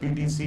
PTC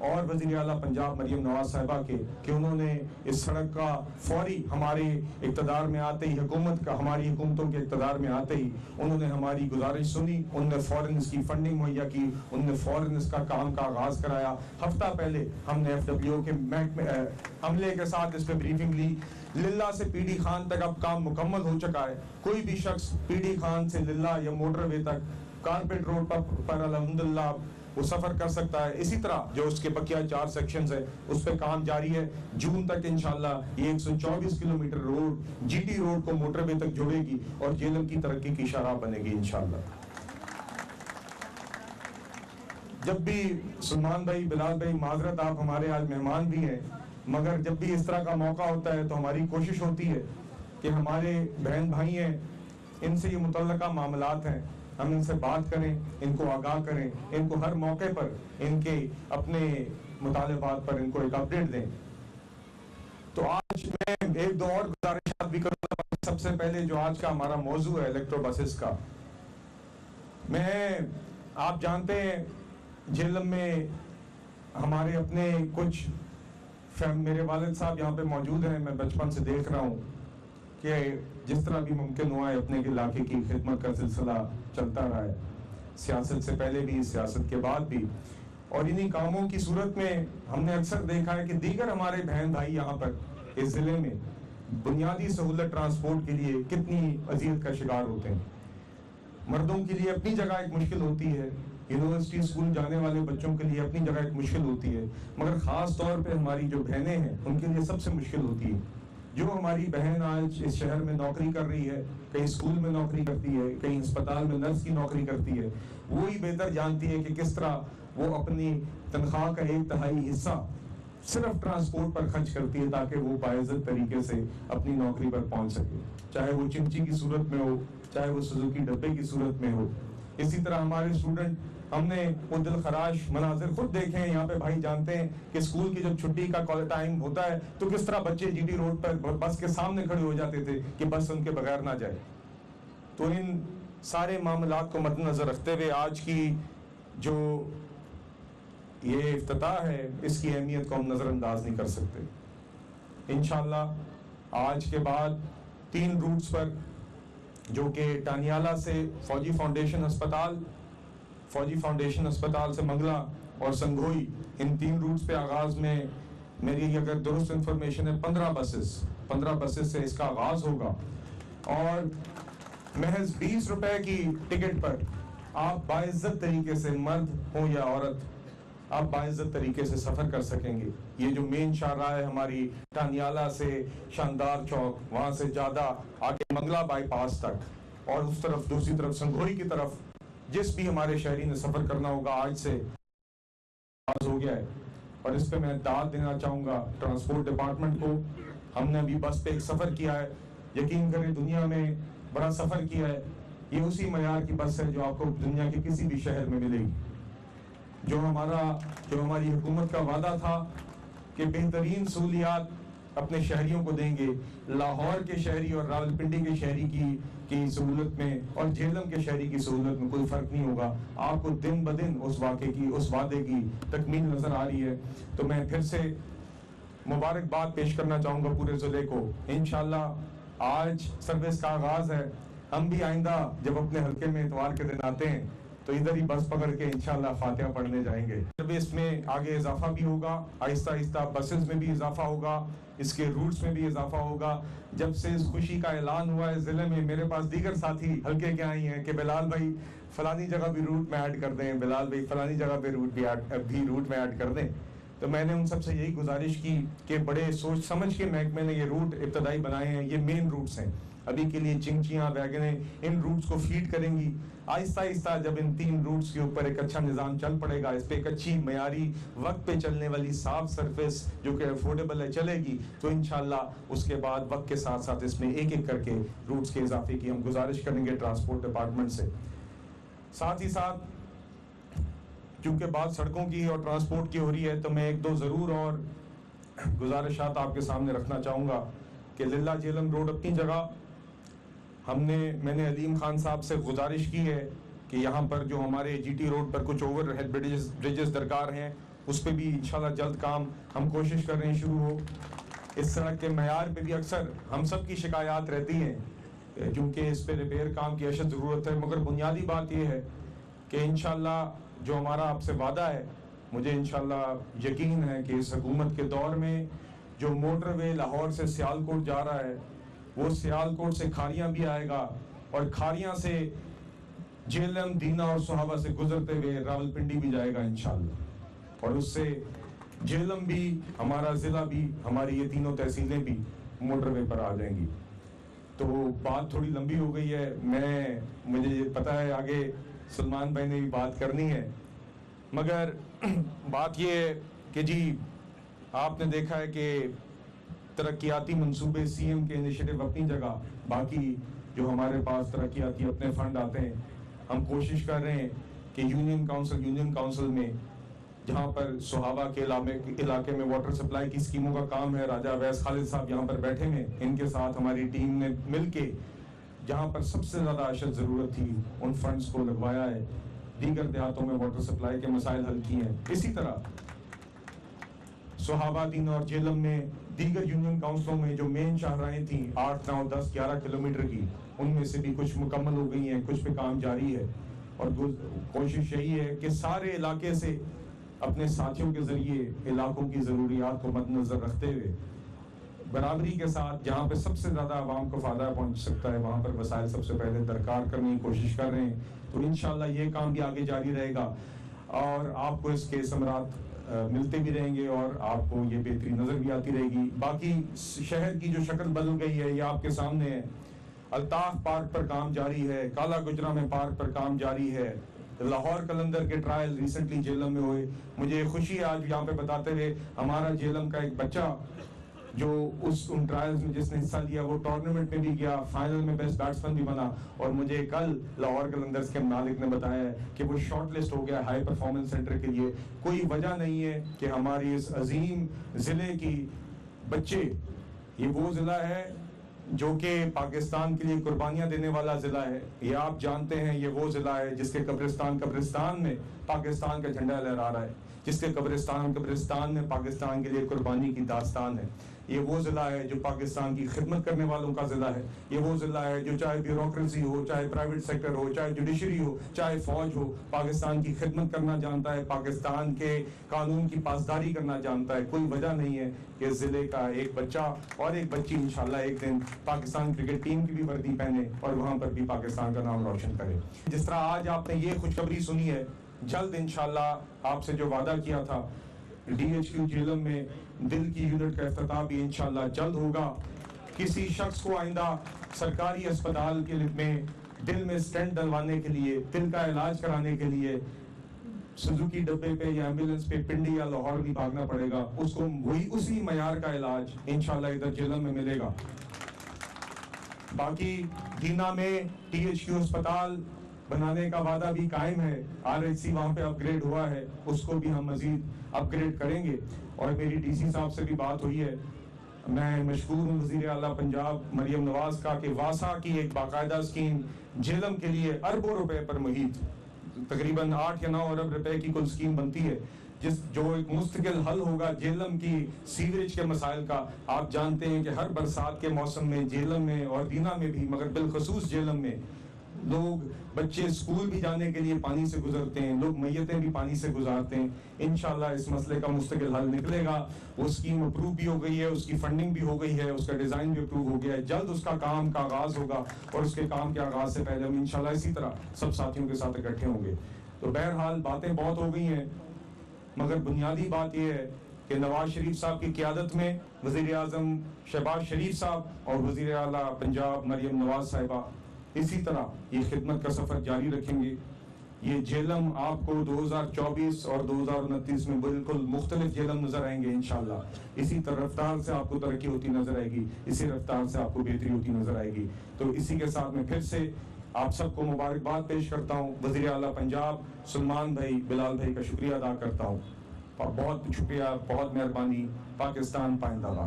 اور وزیر اعلیٰ پنجاب مریم نواز صاحبہ کے کہ انہوں نے اس سڑک کا فوری ہمارے اقتدار میں آتے ہی ہماری حکومتوں کے اقتدار میں آتے ہی انہوں نے ہماری گزارش سنی، انہوں نے فوراً اس کی فنڈنگ مہیا کی، انہوں نے فوراً اس کا کام کا آغاز کرایا۔ ہفتہ پہلے ہم نے FWO کے عملے کے ساتھ اس پہ بریفنگ لی۔ للہ سے پی ڈی خان تک اب کام مکمل ہو چکا ہے۔ کوئی بھی شخص پی ڈی خان سے للہ یا موٹر وے تک کارپیٹ روڈ پر الحمدللہ وہ سفر کر سکتا ہے۔ اسی طرح جو اس کے بقیہ 4 سیکشنز ہیں اس پہ کام جاری ہے۔ جون تک انشاءاللہ یہ 124 kilometre road G T road کو موٹر وے تک جوڑے گی اور جہلم کی ترقی کی شرح بنے گی انشاءاللہ۔ جب بھی سلمان بھائی، بلال بھائی، معذرت آپ ہمارے آج مہمان بھی ہیں، مگر جب بھی اس طرح کا موقع ہوتا ہے تو ہماری کوشش ہوتی ہے کہ ہمارے بہن بھائی ہیں، ان سے یہ متعلقہ معاملات ہیں، ہم ان سے بات کریں، ان کو آگاہ کریں، ان کو ہر موقع پر ان کے اپنے مطالبات پر ان کو ایک اپڈیٹ دیں۔ تو آج میں ایک دو اور گزارشات بھی کروں گا۔ سب سے پہلے جو آج کا ہمارا موضوع ہے الیکٹرو بسز کا، آپ جانتے ہیں جہلم میں ہمارے اپنے کچھ میرے والد صاحب یہاں پہ موجود ہیں، میں بچپن سے دیکھ رہا ہوں کہ جس طرح بھی ممکن ہوا ہے اپنے علاقے کی خدمت کا سلسلہ چلتا رہا ہے، سیاست سے پہلے بھی، سیاست کے بعد بھی، اور انہی کاموں کی صورت میں ہم نے اکثر دیکھا ہے کہ دیگر ہمارے بہن بھائی یہاں پر اس ضلع میں بنیادی سہولت ٹرانسپورٹ کے لیے کتنی اذیت کا شکار ہوتے ہیں۔ مردوں کے لیے اپنی جگہ ایک مشکل ہوتی ہے، یونیورسٹی اسکول جانے والے بچوں کے لیے اپنی جگہ ایک مشکل ہوتی ہے، مگر خاص طور پہ ہماری جو بہنیں ہیں ان کے لیے سب سے مشکل ہوتی ہے۔ جو ہماری بہن آج اس شہر میں نوکری کر رہی ہے، کہیں اسکول میں نوکری کرتی ہے، کہیں اسپتال میں نرس کی نوکری کرتی ہے، وہی بہتر جانتی ہے کہ کس طرح وہ اپنی تنخواہ کا 1/3 حصہ صرف ٹرانسپورٹ پر خرچ کرتی ہے تاکہ وہ باعزت طریقے سے اپنی نوکری پر پہنچ سکے، چاہے وہ چمچی کی صورت میں ہو، چاہے وہ سوزوکی ڈبے کی صورت میں ہو۔ اسی طرح ہمارے اسٹوڈنٹ، ہم نے وہ دل خراش مناظر خود دیکھے ہیں یہاں پہ، بھائی جانتے ہیں کہ اسکول کی جب چھٹی کا ٹائم ہوتا ہے تو کس طرح بچے جی ٹی روڈ پر بس کے سامنے کھڑے ہو جاتے تھے کہ بس ان کے بغیر نہ جائے۔ تو ان سارے معاملات کو مد نظر رکھتے ہوئے آج کی جو یہ افتتاح ہے اس کی اہمیت کو ہم نظر انداز نہیں کر سکتے۔ انشاءاللہ آج کے بعد 3 روٹس پر، جو کہ ٹانیالہ سے فوجی فاؤنڈیشن اسپتال سے منگلہ اور سنگھوئی، ان 3 روٹس پہ آغاز میں میری اگر درست انفارمیشن ہے 15 بسز سے اس کا آغاز ہوگا، اور محض 20 روپے کی ٹکٹ پر آپ باعزت طریقے سے، مرد ہو یا عورت، آپ باعزت طریقے سے سفر کر سکیں گے۔ یہ جو مین شاہراہ ہے ہماری ٹانیالہ سے شاندار چوک، وہاں سے زیادہ آگے منگلہ بائی پاس تک، اور اس طرف دوسری طرف سنگھوئی کی طرف جس بھی ہمارے شہری نے سفر کرنا ہوگا آج سے آغاز ہو گیا ہے۔ اور اس پہ میں داد دینا چاہوں گا ٹرانسپورٹ ڈپارٹمنٹ کو۔ ہم نے ابھی بس پہ ایک سفر کیا ہے، یقین کریں دنیا میں بڑا سفر کیا ہے، یہ اسی معیار کی بس ہے جو آپ کو دنیا کے کسی بھی شہر میں ملے گی۔ جو ہماری حکومت کا وعدہ تھا کہ بہترین سہولیات اپنے شہریوں کو دیں گے، لاہور کے شہری اور راولپنڈی کے شہری کی سہولت میں اور جہلم کے شہری کی سہولت میں کوئی فرق نہیں ہوگا۔ آپ کو دن بدن اس وعدے کی تکمیل نظر آ رہی ہے۔ تو میں پھر سے مبارکباد پیش کرنا چاہوں گا پورے ضلع کو۔ انشاءاللہ آج سروس کا آغاز ہے، ہم بھی آئندہ جب اپنے حلقے میں اتوار کے دن آتے ہیں تو ادھر ہی بس پکڑ کے انشاءاللہ فاتحہ پڑھنے جائیں گے۔ سروس میں آگے اضافہ بھی ہوگا، آہستہ آہستہ بسز میں بھی اضافہ ہوگا، اس کے روٹس میں بھی اضافہ ہوگا۔ جب سے اس خوشی کا اعلان ہوا ہے ضلع میں، میرے پاس دیگر ساتھی حلقے کے آئی ہیں کہ بلال بھائی فلانی جگہ بھی روٹ میں ایڈ کر دیں، بلال بھائی فلانی جگہ پہ روٹ میں ایڈ کر دیں۔ تو میں نے ان سب سے یہی گزارش کی کہ بڑے سوچ سمجھ کے محکمے نے یہ روٹ ابتدائی بنائے ہیں، یہ مین روٹس ہیں۔ ابھی کے لیے چنگچیاں، ویگنیں ان روٹس کو فیڈ کریں گی۔ آہستہ آہستہ جب ان 3 روٹس کے اوپر ایک اچھا نظام چل پڑے گا، اس پہ ایک اچھی معیاری وقت پہ چلنے والی صاف سرفس جو کہ افورڈیبل ہے چلے گی، تو انشاءاللہ اس کے بعد وقت کے ساتھ ساتھ اس میں ایک ایک کر کے روٹس کے اضافے کی ہم گزارش کریں گے ٹرانسپورٹ ڈپارٹمنٹ سے۔ ساتھ ہی ساتھ چونکہ بات سڑکوں کی اور ٹرانسپورٹ کی ہو رہی ہے تو میں 1-2 ضرور اور گزارشات آپ کے سامنے رکھنا چاہوں گا کہ للہ جہلم روڈ اپنی جگہ، میں نے علیم خان صاحب سے گزارش کی ہے کہ یہاں پر جو ہمارے جی ٹی روڈ پر کچھ اوور ہیڈ بریجز درکار ہیں اس پہ بھی انشاءاللہ جلد کام ہم کوشش کر رہے ہیں شروع ہو. اس سڑک کے معیار پہ بھی اکثر ہم سب کی شکایات رہتی ہیں کیونکہ اس پہ ریپیئر کام کی اشد ضرورت ہے، مگر بنیادی بات یہ ہے کہ انشاءاللہ جو ہمارا آپ سے وعدہ ہے، مجھے انشاءاللہ یقین ہے کہ اس حکومت کے دور میں جو موٹر وے لاہور سے سیالکوٹ جا رہا ہے وہ سیالکوٹ سے کھاریاں بھی آئے گا اور کھاریاں سے جیلم، دینا اور سہاوا سے گزرتے ہوئے راولپنڈی بھی جائے گا انشاءاللہ، اور اس سے جیلم بھی، ہمارا ضلع بھی، ہماری یہ تینوں تحصیلیں بھی موٹر وے پر آ جائیں گی. تو بات تھوڑی لمبی ہو گئی ہے، مجھے یہ پتہ ہے آگے سلمان بھائی نے بھی بات کرنی ہے، مگر بات یہ ہے کہ جی آپ نے دیکھا ہے کہ ترقیاتی منصوبے سی ایم کے انیشیٹو اپنی جگہ، باقی جو ہمارے پاس ترقیاتی اپنے فنڈ آتے ہیں، ہم کوشش کر رہے ہیں کہ یونین کاؤنسل میں جہاں پر سہاوا کے علاقے میں واٹر سپلائی کی اسکیموں کا کام ہے، راجہ اویس خالد صاحب یہاں پر بیٹھے ہیں، ان کے ساتھ ہماری ٹیم نے مل کے جہاں پر سب سے زیادہ اشد ضرورت تھی ان فنڈز کو لگوایا ہے، دیگر دیہاتوں میں واٹر سپلائی کے مسائل حل کیے ہیں. اسی طرح سہاوا، دینا اور جیلم میں دیگر یونین کاؤنسلوں میں جو مین شاہراہیں تھیں 8، 9، 10، 11 کلومیٹر کی، ان میں سے بھی کچھ مکمل ہو گئی ہیں، کچھ پہ کام جاری ہے، اور کوشش یہی ہے کہ سارے علاقے سے اپنے ساتھیوں کے ذریعے علاقوں کی ضروریات کو مد نظر رکھتے ہوئے برابری کے ساتھ جہاں پہ سب سے زیادہ عوام کو فائدہ پہنچ سکتا ہے وہاں پر وسائل سب سے پہلے درکار کرنے کی کوشش کر رہے ہیں. تو انشاءاللہ یہ کام بھی آگے جاری رہے گا اور آپ کو اس کے ثمرات ملتے بھی رہیں گے اور آپ کو یہ بہتری نظر بھی آتی رہے گی. باقی شہر کی جو شکل بدل گئی ہے یہ آپ کے سامنے ہے. الطاف پارک پر کام جاری ہے، کالا گجرا میں پارک پر کام جاری ہے، لاہور کلندر کے ٹرائل ریسنٹلی جیلم میں ہوئے. مجھے خوشی ہے آج یہاں پہ بتاتے ہوئے ہمارا جیلم کا ایک بچہ جو ان ٹرائلز میں جس نے حصہ لیا وہ ٹورنامنٹ میں بھی گیا، فائنل میں بیسٹ بیٹسمین بھی بنا، اور مجھے کل لاہور کلندرز کے مالک نے بتایا ہے کہ وہ شارٹ لسٹ ہو گیا ہائی پرفارمنس سینٹر کے لیے. کوئی وجہ نہیں ہے کہ ہماری اس عظیم ضلع کی بچے، یہ وہ ضلع ہے جو کہ پاکستان کے لیے قربانیاں دینے والا ضلع ہے. یہ آپ جانتے ہیں یہ وہ ضلع ہے جس کے قبرستان میں پاکستان کا جھنڈا لہرا رہا ہے، جس کے قبرستان میں پاکستان کے لیے قربانی کی داستان ہے. یہ وہ ضلع ہے جو پاکستان کی خدمت کرنے والوں کا ضلع ہے. یہ وہ ضلع ہے جو چاہے بیوروکریسی ہو، چاہے پرائیویٹ سیکٹر ہو، چاہے جوڈیشری ہو، چاہے فوج ہو، پاکستان کی خدمت کرنا جانتا ہے، پاکستان کے قانون کی پاسداری کرنا جانتا ہے. کوئی وجہ نہیں ہے کہ ضلع کا ایک بچہ اور ایک بچی انشاءاللہ ایک دن پاکستان کرکٹ ٹیم کی بھی وردی پہنے اور وہاں پر بھی پاکستان کا نام روشن کرے. جس طرح آج آپ نے یہ خوشخبری سنی ہے، جلد انشاءاللہ آپ سے جو وعدہ کیا تھا ڈی ایچ کیو جیلم میں دل کی یونٹ کا افتتاح بھی انشاءاللہ جلد ہوگا. کسی شخص کو آئندہ سرکاری اسپتال کے میں دل میں سٹینٹ ڈلوانے کے لیے، دل کا علاج کرانے کے لیے سزوکی ڈبے پہ یا ایمبولینس پہ پنڈی یا لاہور بھی بھاگنا پڑے گا، اس کو اسی معیار کا علاج انشاءاللہ ادھر جیلم میں ملے گا. باقی دینا میں ٹی ایچ کیو اسپتال بنانے کا وعدہ بھی قائم ہے. آر ایچ سی وہاں پہ اپ گریڈ ہوا ہے، اس کو بھی ہم مزید اپ گریڈ کریں گے. اور میری ڈی سی صاحب سے بھی بات ہوئی ہے، میں مشکور ہوں وزیر اعلیٰ پنجاب مریم نواز کا کہ واسا کی ایک باقاعدہ اسکیم جیلم کے لیے اربوں روپے پر محیط، تقریباً 8 یا 9 ارب روپے کی کل اسکیم بنتی ہے، جو ایک مستقل حل ہوگا جیلم کی سیوریج کے مسائل کا. آپ جانتے ہیں کہ ہر برسات کے موسم میں جیلم میں اور دینا میں بھی، مگر بالخصوص جیلم میں لوگ، بچے اسکول بھی جانے کے لیے پانی سے گزرتے ہیں، لوگ میتیں بھی پانی سے گزارتے ہیں. انشاءاللہ اس مسئلے کا مستقل حل نکلے گا. وہ اسکیم اپروو بھی ہو گئی ہے، اس کی فنڈنگ بھی ہو گئی ہے، اس کا ڈیزائن بھی اپروو ہو گیا ہے. جلد اس کا کام کا آغاز ہوگا اور اس کے کام کے آغاز سے پہلے ہم انشاءاللہ اسی طرح سب ساتھیوں کے ساتھ اکٹھے ہوں گے. تو بہرحال باتیں بہت ہو گئی ہیں، مگر بنیادی بات یہ ہے کہ نواز شریف صاحب کی قیادت میں وزیر اعظم شہباز شریف صاحب اور وزیر اعلیٰ پنجاب مریم نواز صاحبہ اسی طرح یہ خدمت کا سفر جاری رکھیں گے. یہ جیلم آپ کو 2024 اور 2029 میں بالکل مختلف جیلم نظر آئیں گے انشاءاللہ. اسی رفتار سے آپ کو ترقی ہوتی نظر آئے گی، اسی رفتار سے آپ کو بہتری ہوتی نظر آئے گی. تو اسی کے ساتھ میں پھر سے آپ سب کو مبارکباد پیش کرتا ہوں. وزیر اعلیٰ پنجاب سلمان بھائی، بلال بھائی کا شکریہ ادا کرتا ہوں. بہت شکریہ، بہت مہربانی. پاکستان پائندہ باد.